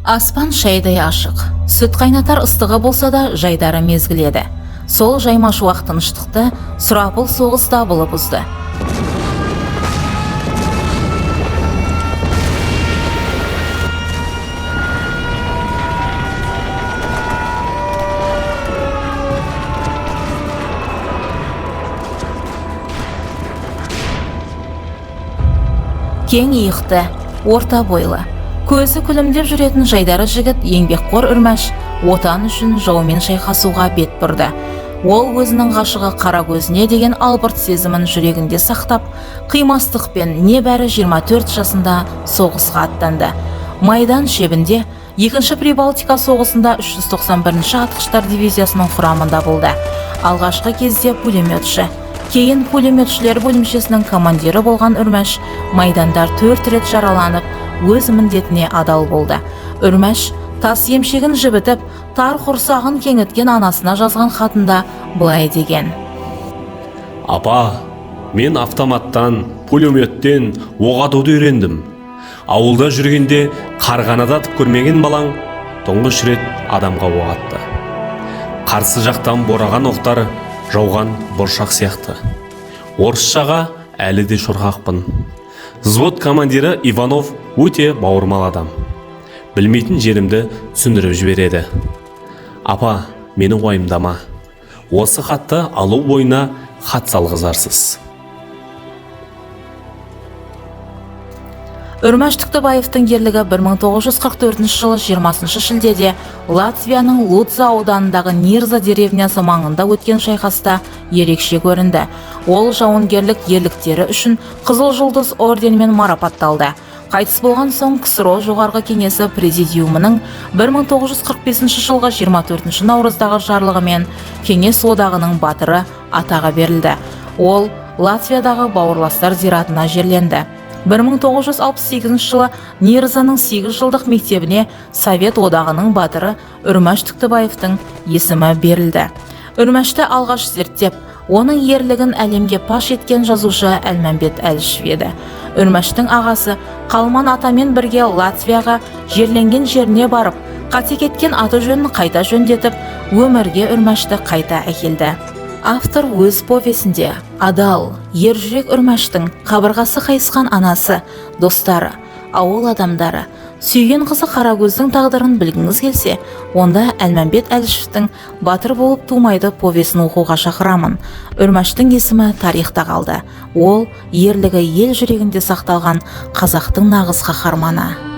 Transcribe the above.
Аспан шайдай ашық, сүт қайнатар ыстығы болса да жайдары мезгіл еді. Сол жаймаш уақыт тыныштықты сұрапыл соғыс дабылы бұзды. Кең иықты, орта бойлы, көзі күлімдеп жүретін жайдары жігіт еңбекқор Үрмәш отан үшін жаумен шайқасуға бет бұрды. Ол өзінің ғашығы қара көзіне деген албырт сезімін жүрегінде сақтап, қимастықпен небәрі 24 жасында соғысқа аттанды. Майдан шебінде 2-ші Прибалтика соғысында 391-ші атқыштар дивизиясының құрамында болды. Алғашқы кезде пулеметші, кейін пулеметшілер бөлімшесінің командирі болған Үрмәш майдандар 4 рет жараланып, өз міндетіне адал болды. Үрмәш тас емшегін жібітіп, тар құрсағын кеңіткен анасына жазған хатында былай деген: Апа, мен автоматтан, пулеметтен оқ атуды үйрендім. Ауылда жүргенде қарғанада атып көрмеген балаң тұңғыш рет адамға оқ атты. Қарсы жақтан бораған оқтар жауған бұршақ сияқты. Орысшаға әлі де шорқақпын. Взвод командирі Иванов өте бауырмал адам. Білмейтін жерімді түсіндіріп жібереді. Апа, мені уайымдама. Осы хатты алу бойына хат салғызарсыз. Үрмәш Түктібаевтың ерлігі 1944 жылы 20 шілдеде Латвияның Лудза ауданындағы Нирза деревнясы маңында өткен шайқаста ерекше көрінді. Ол жауынгерлік ерліктері үшін Қызыл жұлдыз орденімен марапатталды. Қайтыс болған соң КСРО жоғарғы кеңесі президиумының 1945 жылғы 24 наурыздағы жарлығымен кеңес одағының батыры атағы берілді. Ол Латвиядағы бауырластар зиратына жерленді. 1968 жылы Нирзаның 8 жылдық мектебіне Совет одағының батыры Үрмәш Түктібаевтың есімі берілді. Үрмәшті алғаш зерттеп, оның ерлігін әлемге паш еткен жазушы Әлмәмбет Әлішев еді. Үрмәштің ағасы Қалман атамен бірге Латвияға жерленген жеріне барып, қате кеткен аты жөнін қайта жөндетіп, өмірге Үрмәшті қайта әкелді. Автор өз повесінде адал, ержүрек Үрмәштің қабырғасы қайысқан анасы, достары, ауыл адамдары, сүйген қызы Қаракөздің тағдырын білгіңіз келсе, онда Әлмәмбет Әлішевтің батыр болып тумайды повесін оқуға шақырамын. Үрмәштің есімі тарихта қалды. Ол ерлігі ел жүрегінде сақталған қазақтың нағыз қаһарманы.